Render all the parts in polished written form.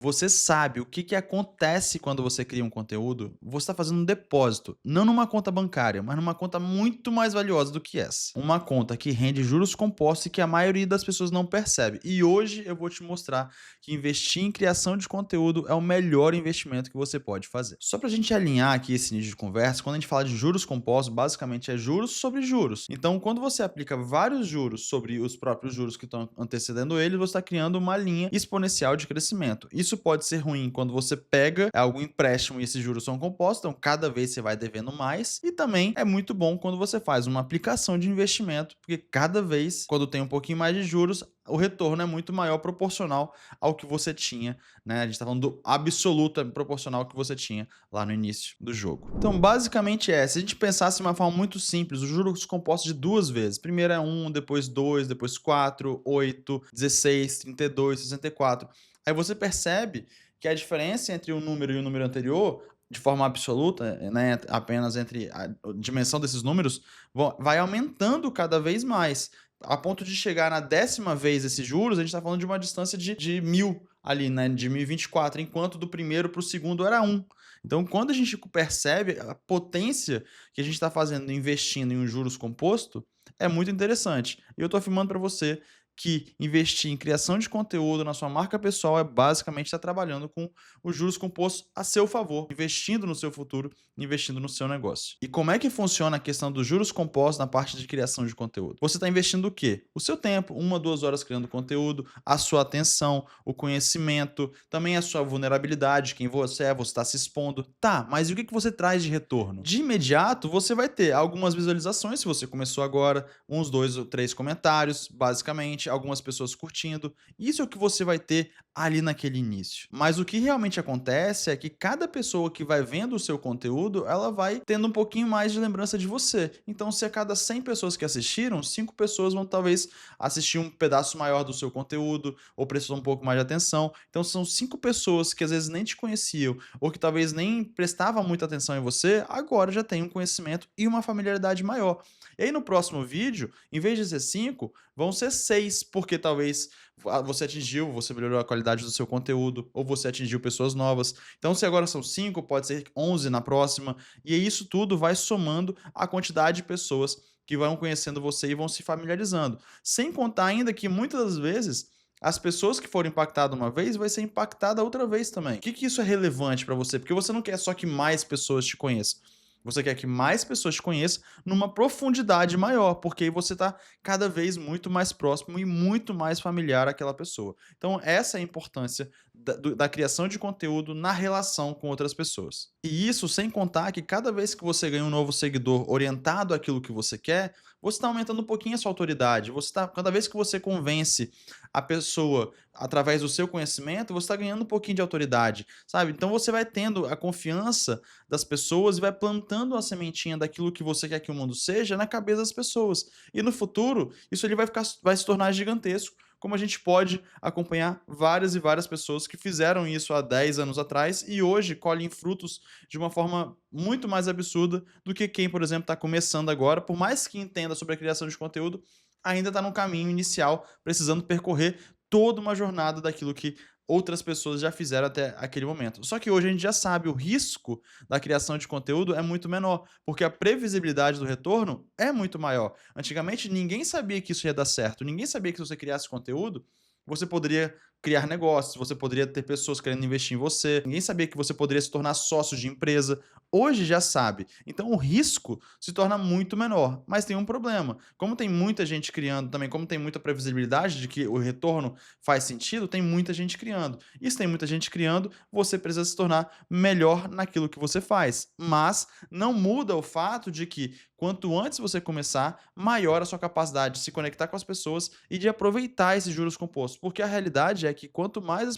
Você sabe o que que acontece quando você cria um conteúdo? Você está fazendo um depósito, não numa conta bancária, mas numa conta muito mais valiosa do que essa. Uma conta que rende juros compostos e que a maioria das pessoas não percebe. E hoje eu vou te mostrar que investir em criação de conteúdo é o melhor investimento que você pode fazer. Só para a gente alinhar aqui esse nível de conversa, quando a gente fala de juros compostos, basicamente é juros sobre juros. Então, quando você aplica vários juros sobre os próprios juros que estão antecedendo eles, você está criando uma linha exponencial de crescimento. Isso pode ser ruim quando você pega algum empréstimo e esses juros são compostos, então cada vez você vai devendo mais. E também é muito bom quando você faz uma aplicação de investimento, porque cada vez, quando tem um pouquinho mais de juros, o retorno é muito maior proporcional ao que você tinha, né? A gente está falando do absoluto proporcional que você tinha lá no início do jogo. Então, basicamente se a gente pensasse de uma forma muito simples, os juros compostos de duas vezes. Primeiro é 1, depois 2, depois 4, 8, 16, 32, 64. Aí você percebe que a diferença entre um número e o número anterior, de forma absoluta, né, apenas entre a dimensão desses números, vai aumentando cada vez mais. A ponto de chegar na 10ª vez esses juros, a gente está falando de uma distância de 1000 ali, né, de 1024, enquanto do primeiro para o segundo era 1. Então, quando a gente percebe a potência que a gente está fazendo investindo em um juros composto, é muito interessante. E eu estou afirmando para você que investir em criação de conteúdo na sua marca pessoal é basicamente estar trabalhando com os juros compostos a seu favor, investindo no seu futuro, investindo no seu negócio. E como é que funciona a questão dos juros compostos na parte de criação de conteúdo? Você está investindo o quê? O seu tempo, 1, 2 horas criando conteúdo, a sua atenção, o conhecimento, também a sua vulnerabilidade, quem você está se expondo. Tá, mas e o que que você traz de retorno? De imediato, você vai ter algumas visualizações, se você começou agora, uns 2 ou 3 comentários, basicamente, algumas pessoas curtindo. Isso é o que você vai ter ali naquele início. Mas o que realmente acontece é que cada pessoa que vai vendo o seu conteúdo, ela vai tendo um pouquinho mais de lembrança de você. Então, se a cada 100 pessoas que assistiram, 5 pessoas vão talvez assistir um pedaço maior do seu conteúdo ou precisam um pouco mais de atenção. Então, são 5 pessoas que às vezes nem te conheciam ou que talvez nem prestavam muita atenção em você, agora já tem um conhecimento e uma familiaridade maior. E aí no próximo vídeo, em vez de ser 5, vão ser 6, porque talvez você melhorou a qualidade do seu conteúdo, ou você atingiu pessoas novas. Então, se agora são 5, pode ser 11 na próxima, e aí isso tudo vai somando a quantidade de pessoas que vão conhecendo você e vão se familiarizando. Sem contar ainda que muitas das vezes as pessoas que foram impactadas uma vez vai ser impactada outra vez também. O que que isso é relevante para você? Porque você não quer só que mais pessoas te conheçam. Você quer que mais pessoas te conheçam numa profundidade maior, porque aí você está cada vez muito mais próximo e muito mais familiar àquela pessoa. Então, essa é a importância da criação de conteúdo na relação com outras pessoas. E isso sem contar que cada vez que você ganha um novo seguidor orientado àquilo que você quer, você está aumentando um pouquinho a sua autoridade. Cada vez que você convence a pessoa através do seu conhecimento, você está ganhando um pouquinho de autoridade, sabe? Então você vai tendo a confiança das pessoas e vai plantando a sementinha daquilo que você quer que o mundo seja na cabeça das pessoas. E no futuro, isso ele vai se tornar gigantesco, como a gente pode acompanhar várias e várias pessoas que fizeram isso há 10 anos atrás e hoje colhem frutos de uma forma muito mais absurda do que quem, por exemplo, está começando agora, por mais que entenda sobre a criação de conteúdo, ainda está no caminho inicial, precisando percorrer toda uma jornada daquilo que outras pessoas já fizeram até aquele momento. Só que hoje a gente já sabe, o risco da criação de conteúdo é muito menor, porque a previsibilidade do retorno é muito maior. Antigamente ninguém sabia que isso ia dar certo, ninguém sabia que se você criasse conteúdo, você poderia criar negócios, você poderia ter pessoas querendo investir em você, ninguém sabia que você poderia se tornar sócio de empresa. Hoje já sabe. Então o risco se torna muito menor. Mas tem um problema. Como tem muita gente criando também, como tem muita previsibilidade de que o retorno faz sentido, tem muita gente criando. E se tem muita gente criando, você precisa se tornar melhor naquilo que você faz. Mas não muda o fato de que quanto antes você começar, maior a sua capacidade de se conectar com as pessoas e de aproveitar esses juros compostos. Porque a realidade é que quanto mais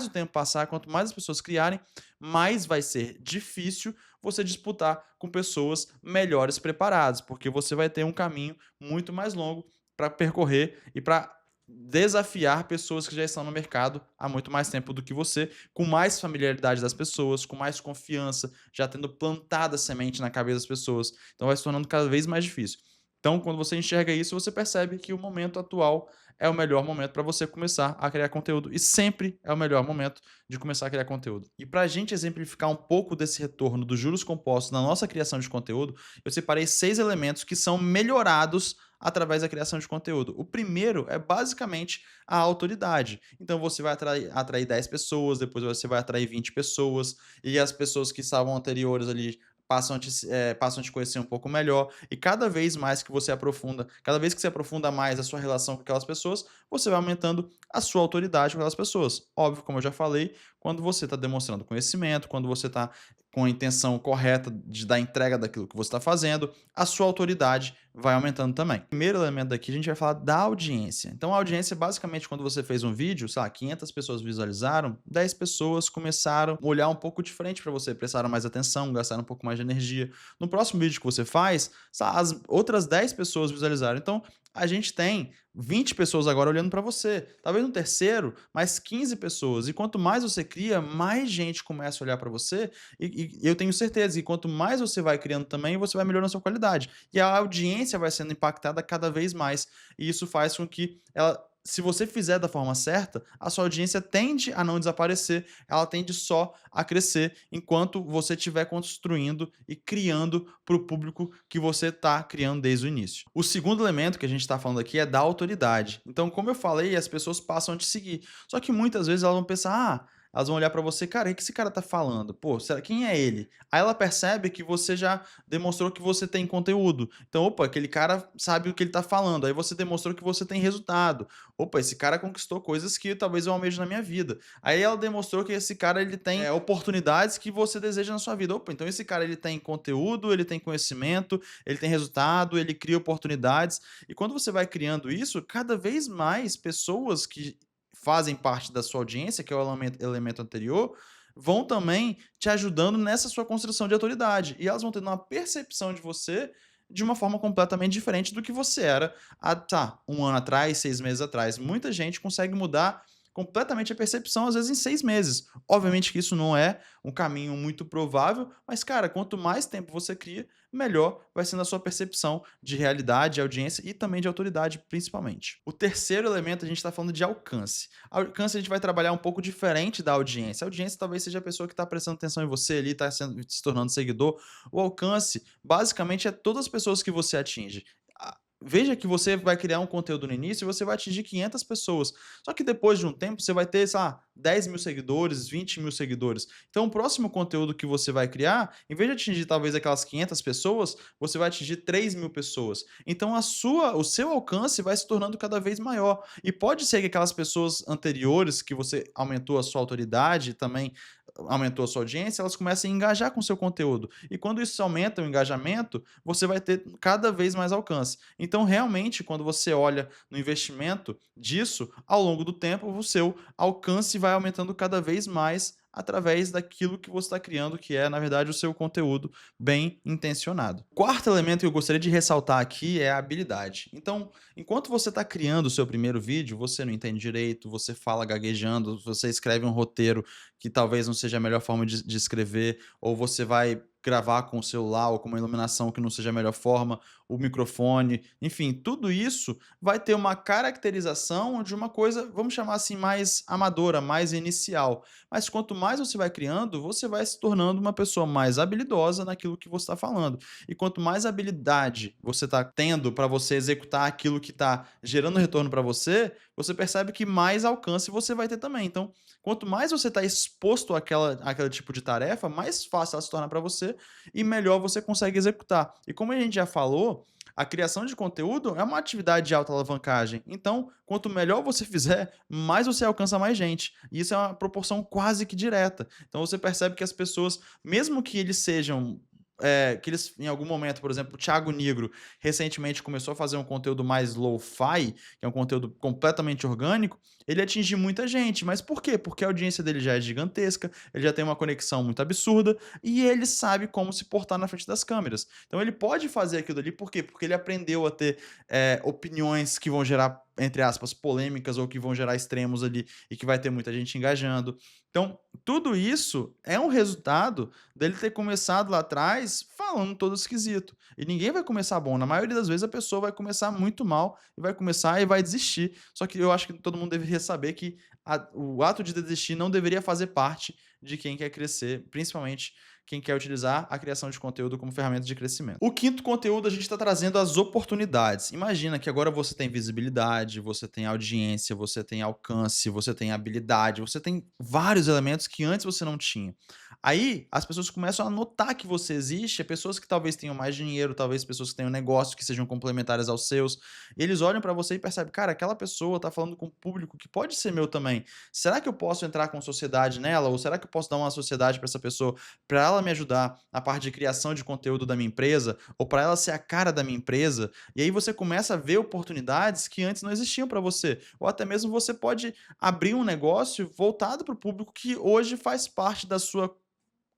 o tempo passar, quanto mais as pessoas criarem, mais vai ser difícil você disputar com pessoas melhores preparadas, porque você vai ter um caminho muito mais longo para percorrer e para desafiar pessoas que já estão no mercado há muito mais tempo do que você, com mais familiaridade das pessoas, com mais confiança, já tendo plantado a semente na cabeça das pessoas. Então vai se tornando cada vez mais difícil. Então, quando você enxerga isso, você percebe que o momento atual é o melhor momento para você começar a criar conteúdo. E sempre é o melhor momento de começar a criar conteúdo. E para a gente exemplificar um pouco desse retorno dos juros compostos na nossa criação de conteúdo, eu separei 6 elementos que são melhorados através da criação de conteúdo. O primeiro é basicamente a autoridade. Então você vai atrair 10 pessoas, depois você vai atrair 20 pessoas, e as pessoas que estavam anteriores ali passam a te conhecer um pouco melhor, e cada vez mais que você aprofunda, cada vez que você aprofunda mais a sua relação com aquelas pessoas, você vai aumentando a sua autoridade com aquelas pessoas. Óbvio, como eu já falei, quando você está demonstrando conhecimento, quando você está com a intenção correta da entrega daquilo que você está fazendo, a sua autoridade vai aumentando também. O primeiro elemento daqui, a gente vai falar da audiência. Então, a audiência, basicamente, quando você fez um vídeo, sei lá, 500 pessoas visualizaram, 10 pessoas começaram a olhar um pouco diferente para você, prestaram mais atenção, gastaram um pouco mais de energia. No próximo vídeo que você faz, as outras 10 pessoas visualizaram. Então, a gente tem 20 pessoas agora olhando para você. Talvez no terceiro, mais 15 pessoas. E quanto mais você cria, mais gente começa a olhar para você. E eu tenho certeza que quanto mais você vai criando também, você vai melhorando a sua qualidade. E a audiência vai sendo impactada cada vez mais. E isso faz com que ela, se você fizer da forma certa, a sua audiência tende a não desaparecer, ela tende só a crescer enquanto você estiver construindo e criando para o público que você está criando desde o início. O segundo elemento que a gente está falando aqui é da autoridade. Então, como eu falei, as pessoas passam a te seguir. Só que muitas vezes elas vão pensar, elas vão olhar para você, cara, o que esse cara tá falando? Pô, quem é ele? Aí ela percebe que você já demonstrou que você tem conteúdo. Então, opa, aquele cara sabe o que ele tá falando. Aí você demonstrou que você tem resultado. Opa, esse cara conquistou coisas que talvez eu almeje na minha vida. Aí ela demonstrou que esse cara ele tem oportunidades que você deseja na sua vida. Opa, então esse cara ele tem conteúdo, ele tem conhecimento, ele tem resultado, ele cria oportunidades. E quando você vai criando isso, cada vez mais pessoas que fazem parte da sua audiência, que é o elemento anterior, vão também te ajudando nessa sua construção de autoridade. E elas vão tendo uma percepção de você de uma forma completamente diferente do que você era há, um ano atrás, 6 meses atrás. Muita gente consegue mudar completamente a percepção, às vezes em 6 meses. Obviamente que isso não é um caminho muito provável, mas, cara, quanto mais tempo você cria, melhor vai sendo a sua percepção de realidade, de audiência e também de autoridade, principalmente. O terceiro elemento, a gente está falando de alcance. Alcance a gente vai trabalhar um pouco diferente da audiência. A audiência talvez seja a pessoa que está prestando atenção em você ali, está se tornando seguidor. O alcance, basicamente, é todas as pessoas que você atinge. Veja que você vai criar um conteúdo no início e você vai atingir 500 pessoas. Só que depois de um tempo, você vai ter, sei lá, 10 mil seguidores, 20 mil seguidores. Então, o próximo conteúdo que você vai criar, em vez de atingir talvez aquelas 500 pessoas, você vai atingir 3 mil pessoas. Então, o seu alcance vai se tornando cada vez maior. E pode ser que aquelas pessoas anteriores, que você aumentou a sua autoridade, também aumentou a sua audiência, elas começam a engajar com o seu conteúdo. E quando isso aumenta o engajamento, você vai ter cada vez mais alcance. Então, realmente, quando você olha no investimento disso, ao longo do tempo, o seu alcance vai aumentando cada vez mais através daquilo que você está criando, que é, na verdade, o seu conteúdo bem intencionado. O quarto elemento que eu gostaria de ressaltar aqui é a habilidade. Então, enquanto você está criando o seu primeiro vídeo, você não entende direito, você fala gaguejando, você escreve um roteiro que talvez não seja a melhor forma de escrever, ou você vai gravar com o celular ou com uma iluminação que não seja a melhor forma, o microfone, enfim, tudo isso vai ter uma caracterização de uma coisa, vamos chamar assim, mais amadora, mais inicial. Mas quanto mais você vai criando, você vai se tornando uma pessoa mais habilidosa naquilo que você está falando. E quanto mais habilidade você está tendo para você executar aquilo que está gerando retorno para você, você percebe que mais alcance você vai ter também. Então, quanto mais você está exposto àquele tipo de tarefa, mais fácil ela se torna para você e melhor você consegue executar. E como a gente já falou, a criação de conteúdo é uma atividade de alta alavancagem. Então, quanto melhor você fizer, mais você alcança mais gente. E isso é uma proporção quase que direta. Então, você percebe que as pessoas, mesmo que eles sejam que eles, em algum momento, por exemplo, o Thiago Nigro recentemente começou a fazer um conteúdo mais lo-fi, que é um conteúdo completamente orgânico, ele atinge muita gente. Mas por quê? Porque a audiência dele já é gigantesca, ele já tem uma conexão muito absurda e ele sabe como se portar na frente das câmeras. Então ele pode fazer aquilo ali, por quê? Porque ele aprendeu a ter opiniões que vão gerar, entre aspas, polêmicas ou que vão gerar extremos ali e que vai ter muita gente engajando. Então, tudo isso é um resultado dele ter começado lá atrás falando todo esquisito. E ninguém vai começar bom. Na maioria das vezes a pessoa vai começar muito mal e vai começar e vai desistir. Só que eu acho que todo mundo deveria saber que o ato de desistir não deveria fazer parte de quem quer crescer, principalmente quem quer utilizar a criação de conteúdo como ferramenta de crescimento. O quinto conteúdo, a gente está trazendo as oportunidades. Imagina que agora você tem visibilidade, você tem audiência, você tem alcance, você tem habilidade, você tem vários elementos que antes você não tinha. Aí as pessoas começam a notar que você existe, pessoas que talvez tenham mais dinheiro, talvez pessoas que tenham negócios que sejam complementares aos seus, e eles olham para você e percebem, cara, aquela pessoa está falando com um público que pode ser meu também. Será que eu posso entrar com sociedade nela? Ou será que eu posso dar uma sociedade para essa pessoa para ela me ajudar na parte de criação de conteúdo da minha empresa, ou para ela ser a cara da minha empresa, e aí você começa a ver oportunidades que antes não existiam para você, ou até mesmo você pode abrir um negócio voltado para o público que hoje faz parte da sua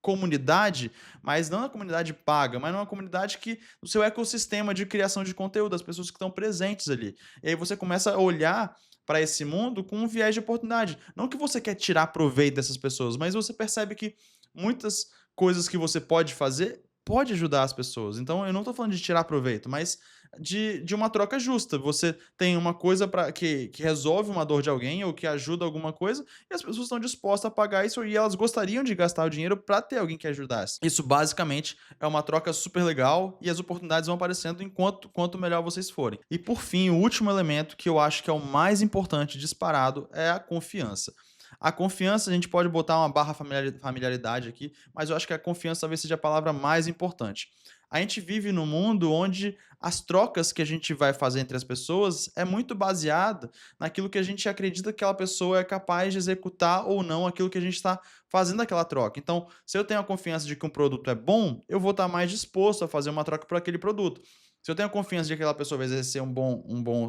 comunidade, mas não na comunidade paga, mas numa comunidade que no seu ecossistema de criação de conteúdo, as pessoas que estão presentes ali. E aí você começa a olhar para esse mundo com um viés de oportunidade. Não que você quer tirar proveito dessas pessoas, mas você percebe que muitas coisas que você pode fazer pode ajudar as pessoas. Então eu não estou falando de tirar proveito, mas de uma troca justa. Você tem uma coisa que resolve uma dor de alguém ou que ajuda alguma coisa, e as pessoas estão dispostas a pagar isso e elas gostariam de gastar o dinheiro para ter alguém que ajudasse. Isso basicamente é uma troca super legal e as oportunidades vão aparecendo enquanto quanto melhor vocês forem. E por fim, o último elemento que eu acho que é o mais importante disparado é a confiança. A confiança, a gente pode botar uma barra familiaridade aqui, mas eu acho que a confiança talvez seja a palavra mais importante. A gente vive num mundo onde as trocas que a gente vai fazer entre as pessoas é muito baseada naquilo que a gente acredita que aquela pessoa é capaz de executar ou não aquilo que a gente está fazendo aquela troca. Então, se eu tenho a confiança de que um produto é bom, eu vou estar mais disposto a fazer uma troca por aquele produto. Se eu tenho a confiança de que aquela pessoa vai exercer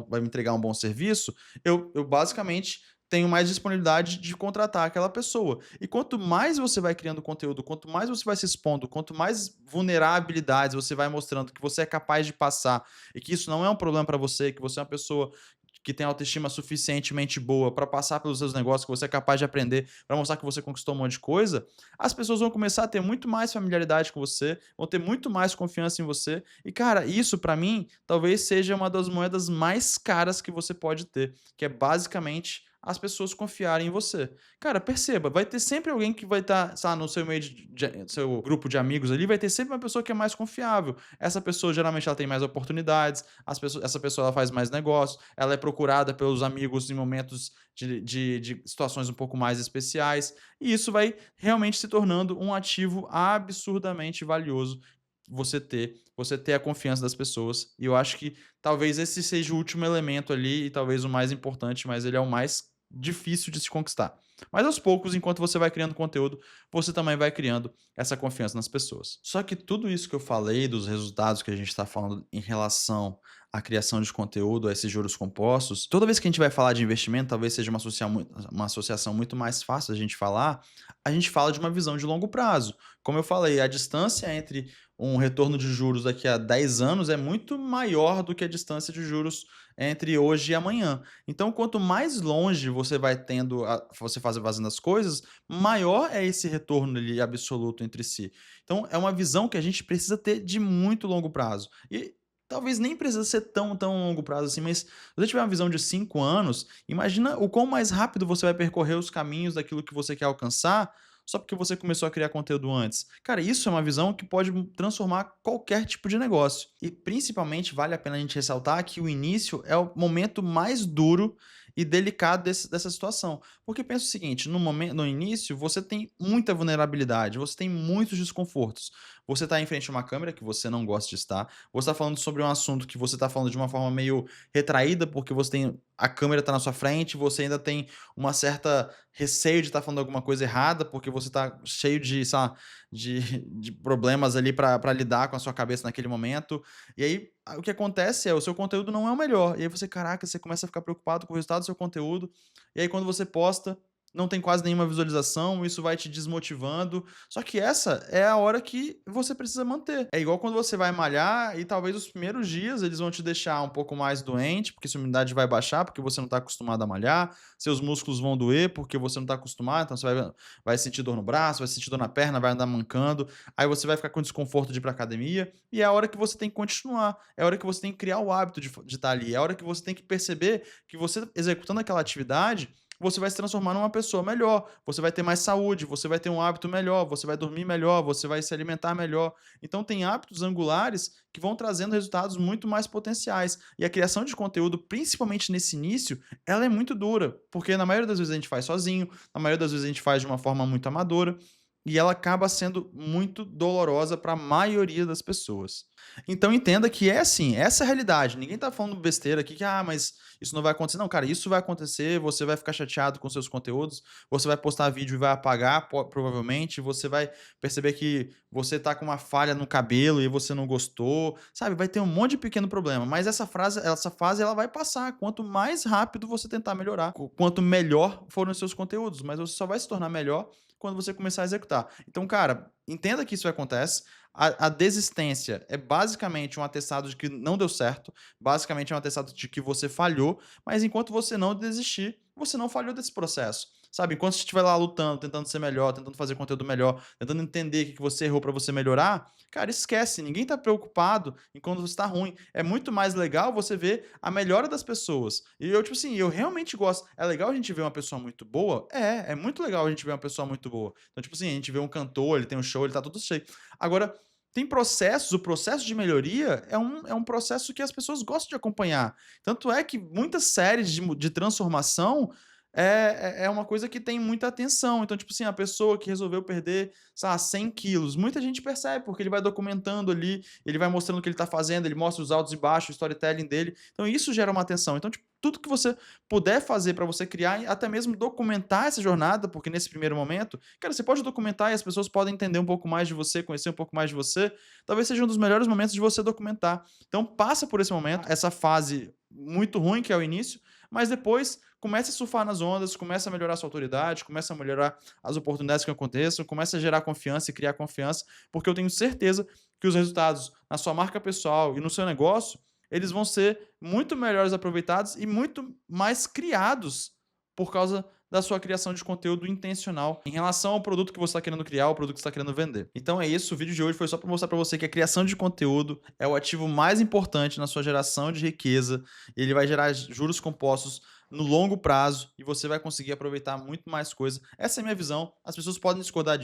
vai me entregar um bom serviço, eu basicamente tenho mais disponibilidade de contratar aquela pessoa. E quanto mais você vai criando conteúdo, quanto mais você vai se expondo, quanto mais vulnerabilidades você vai mostrando que você é capaz de passar e que isso não é um problema para você, que você é uma pessoa que tem autoestima suficientemente boa para passar pelos seus negócios, que você é capaz de aprender, para mostrar que você conquistou um monte de coisa, as pessoas vão começar a ter muito mais familiaridade com você, vão ter muito mais confiança em você. E cara, isso para mim talvez seja uma das moedas mais caras que você pode ter, que é basicamente as pessoas confiarem em você. Cara, perceba, vai ter sempre alguém que vai estar, no seu meio seu grupo de amigos ali, vai ter sempre uma pessoa que é mais confiável. Essa pessoa geralmente ela tem mais oportunidades, essa pessoa ela faz mais negócios, ela é procurada pelos amigos em momentos de situações um pouco mais especiais, e isso vai realmente se tornando um ativo absurdamente valioso você ter a confiança das pessoas. E eu acho que talvez esse seja o último elemento ali e talvez o mais importante, mas ele é o mais difícil de se conquistar. Mas aos poucos, enquanto você vai criando conteúdo, você também vai criando essa confiança nas pessoas. Só que tudo isso que eu falei, dos resultados que a gente está falando em relação à criação de conteúdo, a esses juros compostos, toda vez que a gente vai falar de investimento, talvez seja uma associação muito mais fácil a gente fala de uma visão de longo prazo. Como eu falei, a distância entre um retorno de juros daqui a 10 anos é muito maior do que a distância de juros entre hoje e amanhã. Então, quanto mais longe você vai tendo, você fazendo as coisas, maior é esse retorno ali absoluto entre si. Então, é uma visão que a gente precisa ter de muito longo prazo. E talvez nem precisa ser tão longo prazo assim, mas se você tiver uma visão de 5 anos, imagina o quão mais rápido você vai percorrer os caminhos daquilo que você quer alcançar só porque você começou a criar conteúdo antes. Cara, isso é uma visão que pode transformar qualquer tipo de negócio. E principalmente vale a pena a gente ressaltar que o início é o momento mais duro e delicado dessa situação. Porque pensa o seguinte, no início você tem muita vulnerabilidade, você tem muitos desconfortos. Você está em frente a uma câmera que você não gosta de estar, você está falando sobre um assunto que você está falando de uma forma meio retraída, porque a câmera está na sua frente, você ainda tem uma certa receio de estar falando alguma coisa errada, porque você está cheio de, sabe, de problemas ali para lidar com a sua cabeça naquele momento. E aí, o que acontece é, o seu conteúdo não é o melhor. E aí você, caraca, você começa a ficar preocupado com o resultado do seu conteúdo. E aí, quando você posta, não tem quase nenhuma visualização, isso vai te desmotivando. Só que essa é a hora que você precisa manter. É igual quando você vai malhar e talvez os primeiros dias eles vão te deixar um pouco mais doente, porque sua imunidade vai baixar, porque você não está acostumado a malhar, seus músculos vão doer porque você não está acostumado, então você vai sentir dor no braço, vai sentir dor na perna, vai andar mancando, aí você vai ficar com desconforto de ir para academia, e é a hora que você tem que continuar, é a hora que você tem que criar o hábito de estar ali, é a hora que você tem que perceber que você executando aquela atividade, você vai se transformar numa pessoa melhor, você vai ter mais saúde, você vai ter um hábito melhor, você vai dormir melhor, você vai se alimentar melhor. Então tem hábitos angulares que vão trazendo resultados muito mais potenciais. E a criação de conteúdo, principalmente nesse início, ela é muito dura, porque na maioria das vezes a gente faz sozinho, na maioria das vezes a gente faz de uma forma muito amadora, e ela acaba sendo muito dolorosa para a maioria das pessoas. Então entenda que é assim, essa é a realidade. Ninguém tá falando besteira aqui que, mas isso não vai acontecer. Não, cara, isso vai acontecer, você vai ficar chateado com seus conteúdos, você vai postar vídeo e vai apagar, provavelmente, você vai perceber que você tá com uma falha no cabelo e você não gostou, sabe? Vai ter um monte de pequeno problema, mas essa fase ela vai passar. Quanto mais rápido você tentar melhorar, quanto melhor forem os seus conteúdos, mas você só vai se tornar melhor quando você começar a executar. Então, cara, entenda que isso acontece. A desistência é basicamente um atestado de que não deu certo, basicamente é um atestado de que você falhou, mas enquanto você não desistir, você não falhou desse processo. Sabe, enquanto você estiver lá lutando, tentando ser melhor, tentando fazer conteúdo melhor, tentando entender o que você errou para você melhorar, cara, esquece, ninguém tá preocupado em quando você tá ruim. É muito mais legal você ver a melhora das pessoas. E eu, tipo assim, eu realmente gosto. É legal a gente ver uma pessoa muito boa? É muito legal a gente ver uma pessoa muito boa. Então, tipo assim, a gente vê um cantor, ele tem um show, ele tá tudo cheio. Agora, tem processos, o processo de melhoria é um processo que as pessoas gostam de acompanhar. Tanto é que muitas séries de transformação é uma coisa que tem muita atenção. Então, tipo assim, a pessoa que resolveu perder, sei lá, 100 quilos, muita gente percebe, porque ele vai documentando ali, ele vai mostrando o que ele tá fazendo, ele mostra os altos e baixos, o storytelling dele. Então, isso gera uma atenção. Então, tipo, tudo que você puder fazer para você criar, e até mesmo documentar essa jornada, porque nesse primeiro momento, cara, você pode documentar e as pessoas podem entender um pouco mais de você, conhecer um pouco mais de você. Talvez seja um dos melhores momentos de você documentar. Então, passa por esse momento, essa fase muito ruim que é o início, mas depois comece a surfar nas ondas, comece a melhorar a sua autoridade, comece a melhorar as oportunidades que aconteçam, comece a gerar confiança e criar confiança, porque eu tenho certeza que os resultados na sua marca pessoal e no seu negócio, eles vão ser muito melhores aproveitados e muito mais criados por causa da sua criação de conteúdo intencional em relação ao produto que você está querendo criar, ao produto que você está querendo vender. Então é isso, o vídeo de hoje foi só para mostrar para você que a criação de conteúdo é o ativo mais importante na sua geração de riqueza, e ele vai gerar juros compostos no longo prazo e você vai conseguir aproveitar muito mais coisa. Essa é a minha visão. As pessoas podem discordar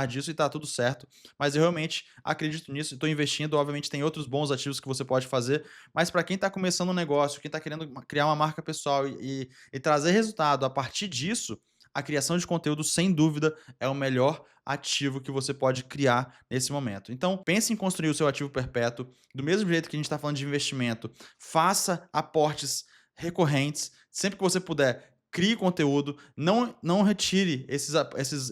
disso e tá tudo certo, mas eu realmente acredito nisso e estou investindo. Obviamente tem outros bons ativos que você pode fazer, mas para quem está começando um negócio, quem está querendo criar uma marca pessoal e trazer resultado a partir disso, a criação de conteúdo, sem dúvida, é o melhor ativo que você pode criar nesse momento. Então, pense em construir o seu ativo perpétuo. Do mesmo jeito que a gente está falando de investimento, faça aportes recorrentes. Sempre que você puder, crie conteúdo. Não retire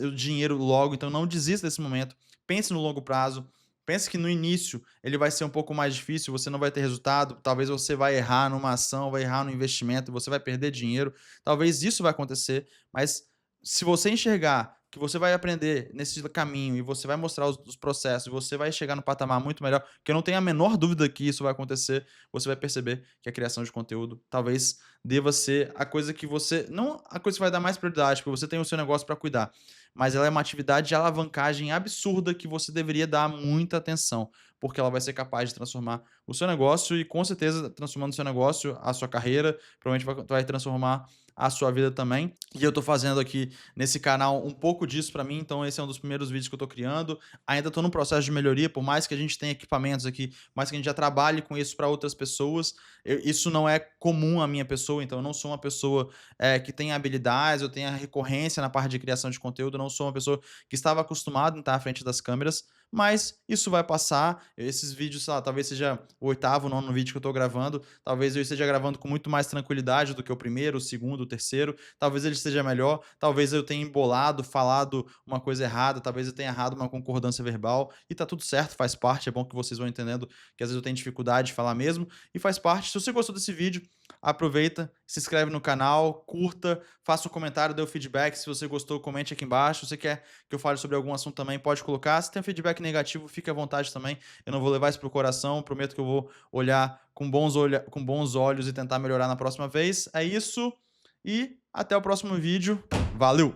o dinheiro logo. Então, não desista desse momento. Pense no longo prazo. Pense que no início ele vai ser um pouco mais difícil, você não vai ter resultado, talvez você vai errar numa ação, vai errar no investimento, você vai perder dinheiro, talvez isso vai acontecer, mas se você enxergar que você vai aprender nesse caminho e você vai mostrar os processos, e você vai chegar no patamar muito melhor, que eu não tenho a menor dúvida que isso vai acontecer, você vai perceber que a criação de conteúdo talvez deva ser a coisa que você, não a coisa que vai dar mais prioridade, porque você tem o seu negócio para cuidar, mas ela é uma atividade de alavancagem absurda que você deveria dar muita atenção, porque ela vai ser capaz de transformar o seu negócio e, com certeza, transformando o seu negócio, a sua carreira, provavelmente vai transformar a sua vida também. E eu tô fazendo aqui nesse canal um pouco disso para mim, então esse é um dos primeiros vídeos que eu tô criando. Ainda tô no processo de melhoria, por mais que a gente tenha equipamentos aqui, por mais que a gente já trabalhe com isso para outras pessoas, isso não é comum à minha pessoa, então eu não sou uma pessoa que tem habilidades, eu tenho recorrência na parte de criação de conteúdo, eu não sou uma pessoa que estava acostumada em estar à frente das câmeras, mas isso vai passar. Esses vídeos, sei lá, talvez seja o 8º, 9º vídeo que eu tô gravando, talvez eu esteja gravando com muito mais tranquilidade do que o primeiro, o segundo, segundo, o terceiro, talvez ele esteja melhor, talvez eu tenha embolado, falado uma coisa errada, talvez eu tenha errado uma concordância verbal, e tá tudo certo, faz parte, é bom que vocês vão entendendo que às vezes eu tenho dificuldade de falar mesmo, e faz parte. Se você gostou desse vídeo, aproveita, se inscreve no canal, curta, faça um comentário, dê o feedback. Se você gostou, comente aqui embaixo. Se você quer que eu fale sobre algum assunto também, pode colocar. Se tem um feedback negativo, fique à vontade também. Eu não vou levar isso pro coração, prometo que eu vou olhar com bons olhos e tentar melhorar na próxima vez. É isso, e até o próximo vídeo. Valeu!